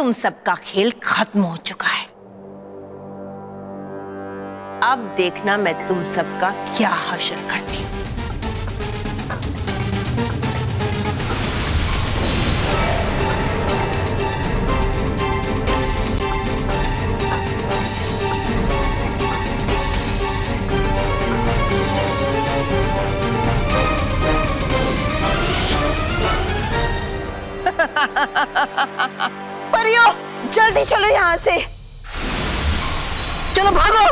तुम सबका खेल खत्म हो चुका है। अब देखना मैं तुम सबका क्या हासिल करती हूँ। परियों, जल्दी चलो यहाँ से। चलो भागो।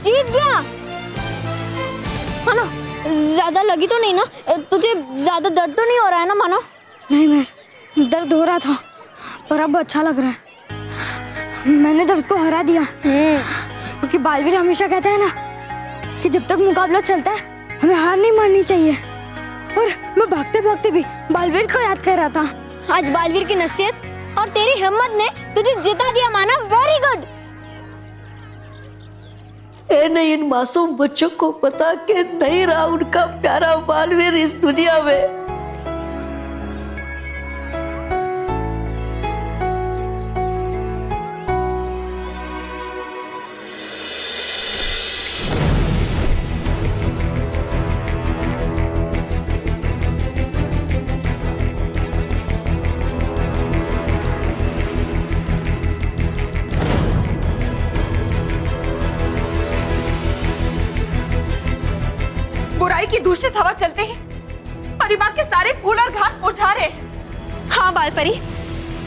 जीत गया। मानो ज्यादा लगी तो नहीं ना? तुझे ज्यादा दर्द तो नहीं हो रहा है ना मानो? नहीं, मैं दर्द हो रहा था पर अब अच्छा लग रहा है। मैंने दर्द को हरा दिया क्योंकि बालवीर हमेशा कहता है ना कि जब तक मुकाबला चलता है हमें हार नहीं माननी चाहिए। और मैं भागते भागते भी बालवीर को याद कर रहा था। आज बालवीर की नसीहत और तेरी हिम्मत ने तुझे जिता दिया माना। Very good. नहीं, इन मासूम बच्चों को पता कि नहीं रहा उनका प्यारा बालवीर इस दुनिया में। बुराई की दूषित हवा चलते ही परिवार के सारे फूल और घास मुरझा रहे। हाँ बालपरी,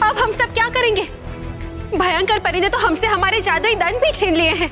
अब हम सब क्या करेंगे? भयंकर परी ने तो हमसे हमारे जादुई दंड भी छीन लिए हैं।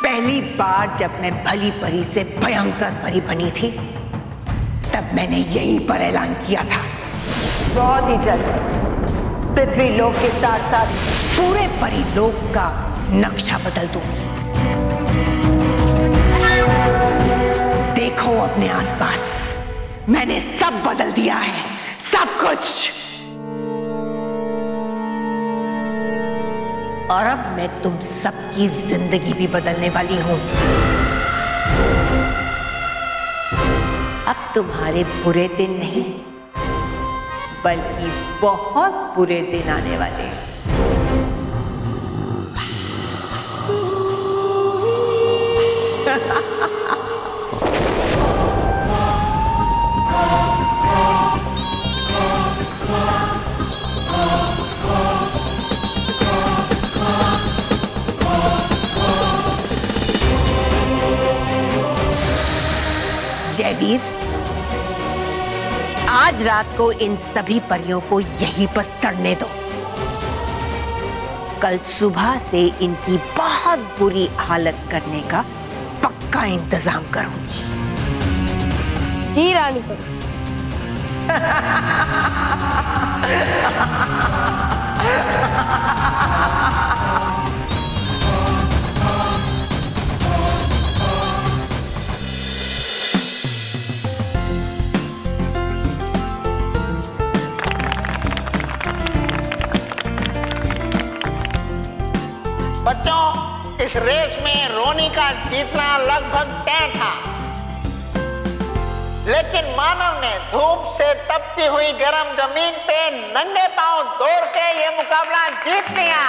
पहली बार जब मैं भली परी से भयंकर परी बनी थी तब मैंने यहीं पर ऐलान किया था, बहुत ही जल्द पृथ्वी लोक के साथ साथ पूरे परी लोक का नक्शा बदल दूंगी। मैंने सब बदल दिया है, सब कुछ। और अब मैं तुम सबकी जिंदगी भी बदलने वाली हूं। अब तुम्हारे बुरे दिन नहीं, बल्कि बहुत बुरे दिन आने वाले हैं। जयवीर, आज रात को इन सभी परियों को यहीं पर सड़ने दो। कल सुबह से इनकी बहुत बुरी हालत करने का पक्का इंतजाम करूंगी। जी रानी परी। बच्चों, इस रेस में रोनी का जीतना लगभग तय था, लेकिन मानव ने धूप से तपती हुई गर्म जमीन पे नंगे पांव दौड़ के ये मुकाबला जीत लिया।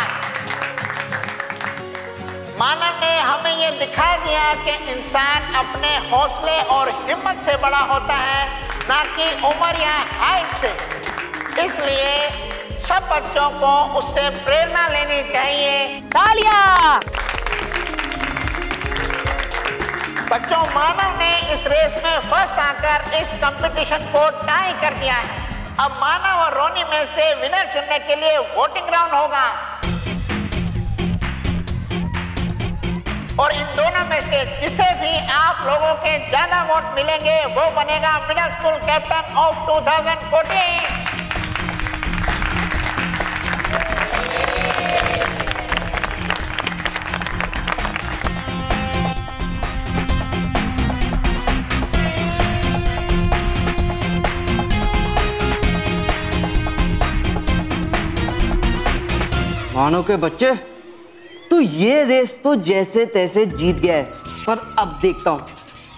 मानव ने हमें ये दिखा दिया कि इंसान अपने हौसले और हिम्मत से बड़ा होता है, ना कि उम्र या हाइट से। इसलिए सब बच्चों को उससे प्रेरणा लेनी चाहिए। तालियां! बच्चों, मानव ने इस रेस में फर्स्ट आकर इस कंपटीशन को टाई कर दिया है। अब मानव और रोनी में से विनर चुनने के लिए वोटिंग राउंड होगा और इन दोनों में से जिसे भी आप लोगों के ज्यादा वोट मिलेंगे वो बनेगा मिडिल स्कूल कैप्टन ऑफ 2014। मानो के बच्चे, तू ये रेस तो जैसे तैसे जीत गया है, पर अब देखता हूं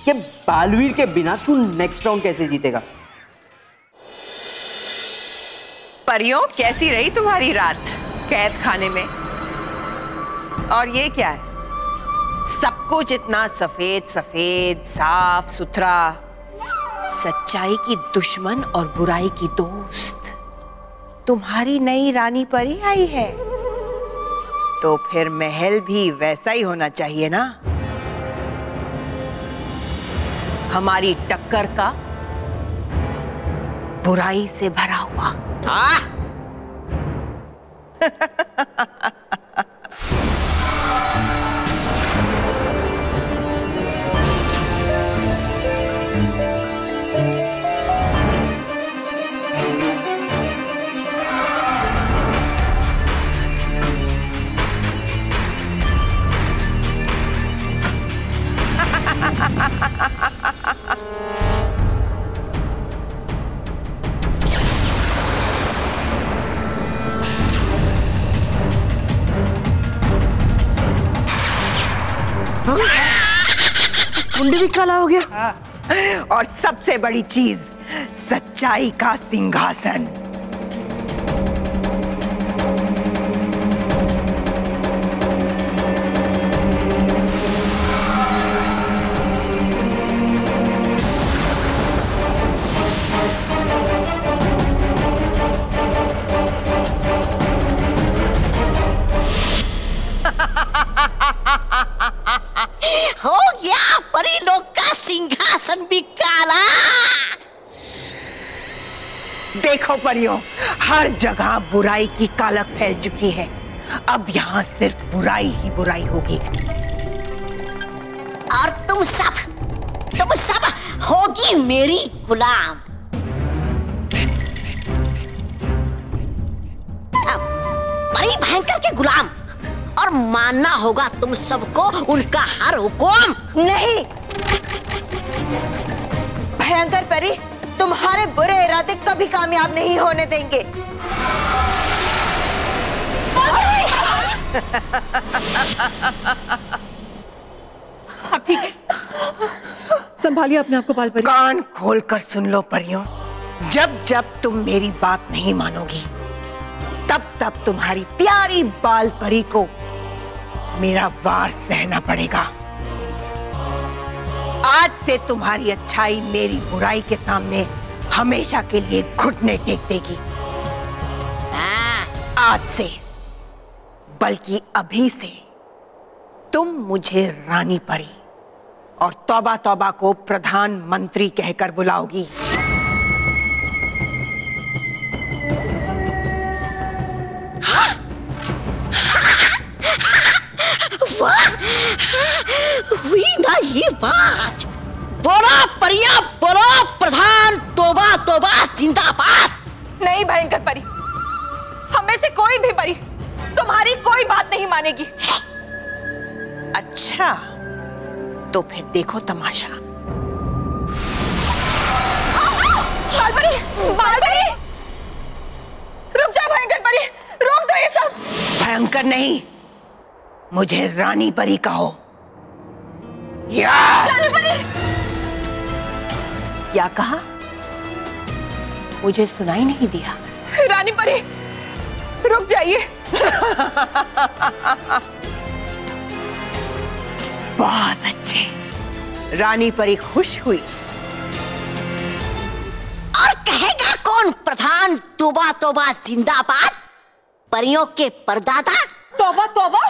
कि बालवीर के बिना तू नेक्स्ट राउंड कैसे जीतेगा। परियों, कैसी रही तुम्हारी रात कैद खाने में? और ये क्या है? सब कुछ इतना सफेद सफेद, साफ सुथरा। सच्चाई की दुश्मन और बुराई की दोस्त तुम्हारी नई रानी परी आई है, तो फिर महल भी वैसा ही होना चाहिए ना। हमारी टक्कर का बुराई से भरा हुआ। मुंडी भी काला हो गया। और सबसे बड़ी चीज, सच्चाई का सिंहासन। हो गया परी लोग का सिंहासन भी काला। देखो परियों, हर जगह बुराई की कालक फैल चुकी है। अब यहाँ सिर्फ बुराई ही बुराई होगी। और तुम सब होगी मेरी गुलाम। परी भयंकर के गुलाम, और मानना होगा तुम सबको उनका हर हुक्म। नहीं, भयंकर परी तुम्हारे बुरे इरादे कभी कामयाब नहीं होने देंगे। अब ठीक है, संभालिए अपने आप को बाल परी। कान खोलकर सुन लो परियों, जब जब तुम मेरी बात नहीं मानोगी तब तब तुम्हारी प्यारी बाल परी को मेरा वार सहना पड़ेगा। आज से तुम्हारी अच्छाई मेरी बुराई के सामने हमेशा के लिए घुटने टेक देगी। आज से, बल्कि अभी से तुम मुझे रानी परी और तौबा तौबा को प्रधानमंत्री कहकर बुलाओगी। वाह, हुई ना ये बात। बोलो परिया, बोलो प्रधान तौबा तौबा जिंदाबाद। नहीं भयंकर परी, हम में से कोई भी परी तुम्हारी कोई बात नहीं मानेगी। अच्छा, तो फिर देखो तमाशा। बाल परी, बाल परी, रुक जा भयंकर परी, रोक दो ये सब। भयंकर नहीं, मुझे रानी परी कहो। रानी परी, क्या कहा? मुझे सुनाई नहीं दिया। रानी परी, रुक जाइए। बहुत अच्छे, रानी परी खुश हुई। और कहेगा कौन प्रधान तौबा तौबा जिंदाबाद? परियों के परदादा तौबा तौबा,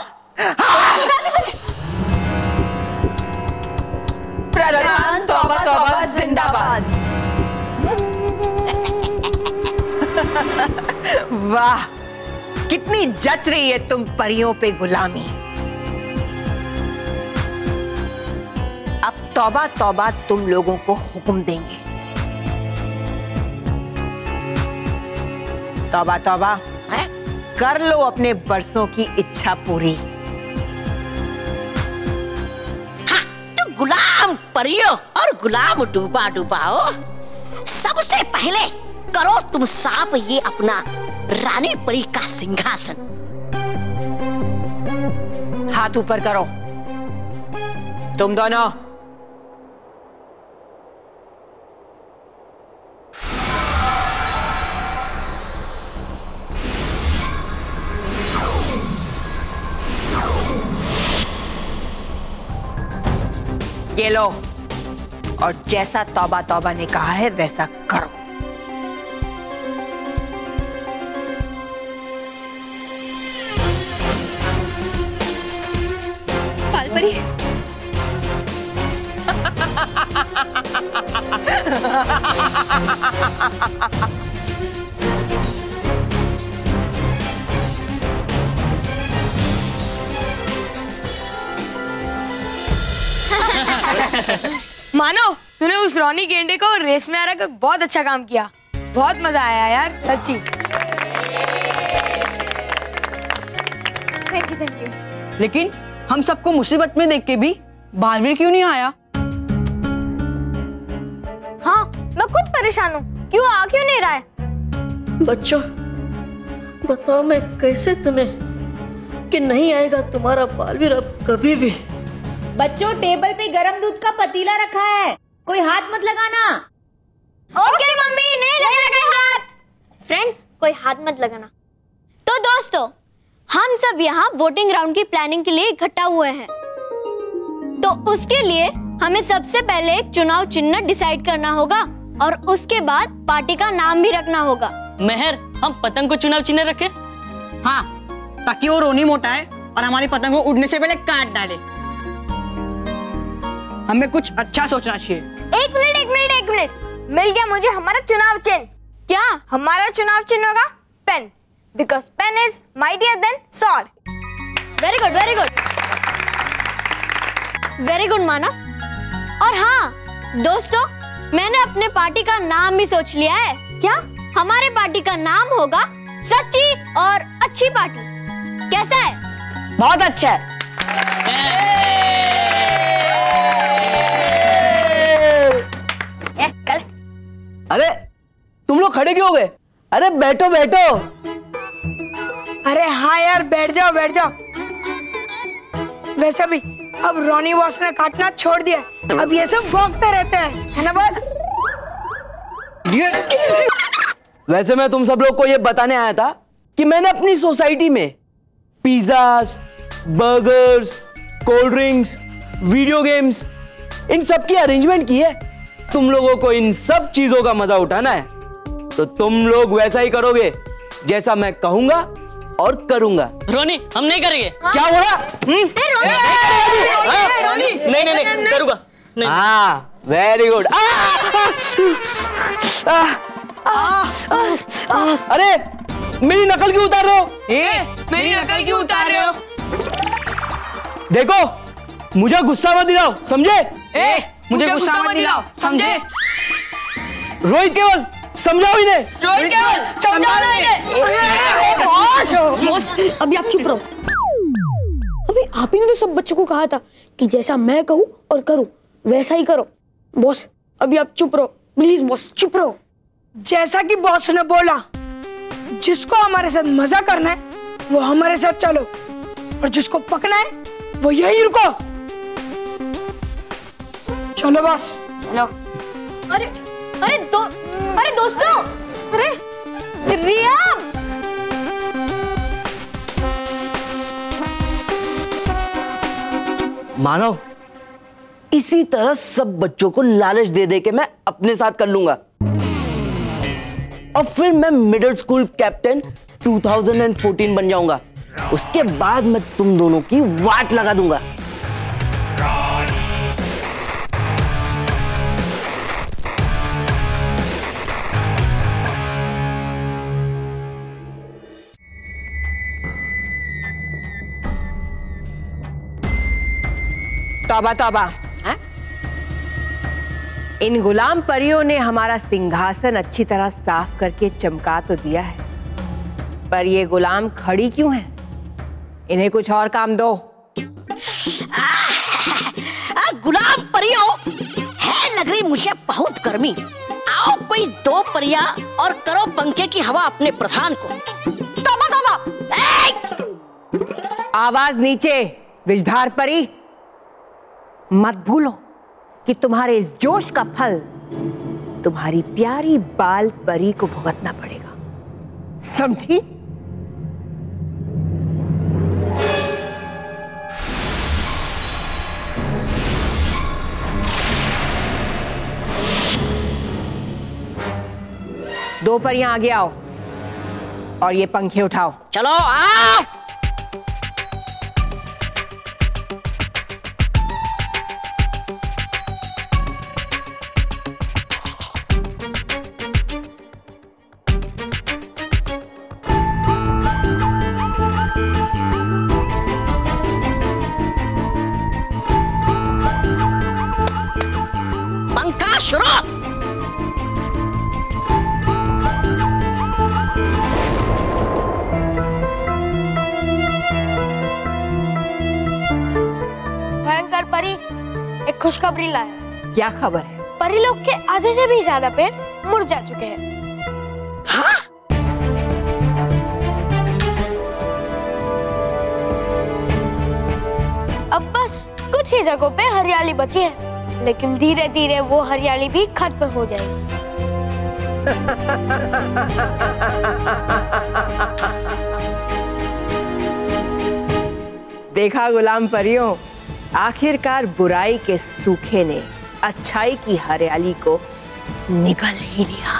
प्रधान तौबा तौबा जिंदाबाद। वाह, कितनी जच रही है तुम परियों पे गुलामी। अब तौबा तौबा तुम लोगों को हुक्म देंगे। तौबा तौबा, कर लो अपने बरसों की इच्छा पूरी। हाँ, तो गुलाम परियों और गुलाम डूबा डूबाओ, सबसे पहले करो तुम साफ ये अपना रानी परी का सिंहासन। हाथ ऊपर करो तुम दोनों। ये लो, और जैसा तौबा तौबा ने कहा है वैसा करो। बाल परी, मानो तूने उस रोनी गेंडे को रेस में हरा कर बहुत अच्छा काम किया। बहुत मजा आया यार, सच्ची। Thank you. लेकिन हम सबको मुसीबत में देख के भी बालवीर क्यों नहीं आया? हाँ, मैं खुद परेशान हूँ, क्यों आ क्यों नहीं रहा है? बच्चों, बताओ मैं कैसे तुम्हें कि नहीं आएगा तुम्हारा बालवीर अब कभी भी। बच्चों, टेबल पे गरम दूध का पतीला रखा है, कोई हाथ मत लगाना। ओके मम्मी, नहीं लगेगा हाथ। फ्रेंड्स, कोई हाथ मत लगाना। तो दोस्तों, हम सब यहाँ वोटिंग राउंड की प्लानिंग के लिए इकट्ठा हुए हैं। तो उसके लिए हमें सबसे पहले एक चुनाव चिन्ह डिसाइड करना होगा और उसके बाद पार्टी का नाम भी रखना होगा। मेहर, हम पतंग को चुनाव चिन्ह रखें? हाँ, ताकि वो रोनी मोटा है और हमारी पतंग को उड़ने से पहले काट डाले। हमें कुछ अच्छा सोचना चाहिए। एक मिनट, मिल गया मुझे हमारा चुनाव चिन्ह। क्या हमारा चुनाव चिन्ह होगा? Pen, because pen is mightier than sword. Very good, very good, very good माना। और हाँ दोस्तों, मैंने अपने पार्टी का नाम भी सोच लिया है। क्या? हमारे पार्टी का नाम होगा सच्ची और अच्छी पार्टी। कैसा है? बहुत अच्छा है। अरे अरे बैठो बैठो। अरे हाँ यार, बैठ जाओ बैठ जाओ। वैसे भी अब रोनी बॉस ने काटना छोड़ दिया, अब ये सब भौंकते रहते हैं, है ना बॉस? वैसे मैं तुम सब लोग को ये बताने आया था कि मैंने अपनी सोसाइटी में pizzas, burgers, cold drinks, video games, इन सब की अरेंजमेंट की है। तुम लोगों को इन सब चीजों का मजा उठाना है, तो तुम लोग वैसा ही करोगे जैसा मैं कहूंगा और करूंगा। रोनी, हम नहीं करेंगे। क्या बोला? नहीं करूंगा। हाँ, वेरी गुड। अरे मेरी नकल क्यों उतार रहे हो? मेरी नकल क्यों उतार रहे हो? देखो, मुझे गुस्सा मत दिलाओ, समझे? मुझे गुस्सा मत दिलाओ, समझे? रोहित केवल समझाओ इन्हें। रोहित केवल समझाओ इन्हें। बॉस, अभी आप चुप रहो। अभी आप ही ने तो सब बच्चों को कहा था कि जैसा मैं कहूँ और करूँ वैसा ही करो। बॉस, अभी आप चुप रहो प्लीज। बॉस चुप रहो। जैसा कि बॉस ने बोला, जिसको हमारे साथ मजा करना है वो हमारे साथ चलो, और जिसको पकना है वो यहीं रुको। चलो बॉस, चलो। अरे दोस्तों, अरे रिया, मानो इसी तरह सब बच्चों को लालच दे दे के मैं अपने साथ कर लूंगा, और फिर मैं मिडिल स्कूल कैप्टन 2014 बन जाऊंगा। उसके बाद मैं तुम दोनों की वाट लगा दूंगा। तौबा तौबा, इन गुलाम परियों ने हमारा सिंहासन अच्छी तरह साफ करके चमका तो दिया है, पर ये गुलाम खड़ी क्यों हैं? इन्हें कुछ और काम दो। गुलाम परियों, है लग रही मुझे बहुत गर्मी। आओ कोई 2 परियां और करो पंखे की हवा अपने प्रधान को। तौबा तौबा, आवाज नीचे। विषधार परी, मत भूलो कि तुम्हारे इस जोश का फल तुम्हारी प्यारी बाल परी को भुगतना पड़ेगा, समझी? दो परियां आगे आओ और ये पंखे उठाओ। चलो आओ। पंखा शुरू। भयंकर परी एक खुशखबरी लाया। क्या खबर है? परी लोग के आधे से भी ज्यादा पेड़ मुरझा चुके हैं। हाँ? अब बस कुछ ही जगहों पे हरियाली बची है, लेकिन धीरे धीरे वो हरियाली भी खत्म हो जाएगी। देखा गुलाम परियों, आखिरकार बुराई के सूखे ने अच्छाई की हरियाली को निगल ही लिया।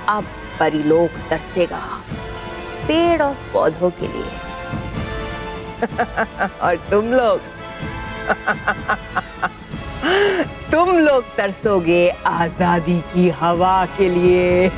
अब परिलोक तरसेगा पेड़ और पौधों के लिए। और तुम लोग तरसोगे आजादी की हवा के लिए।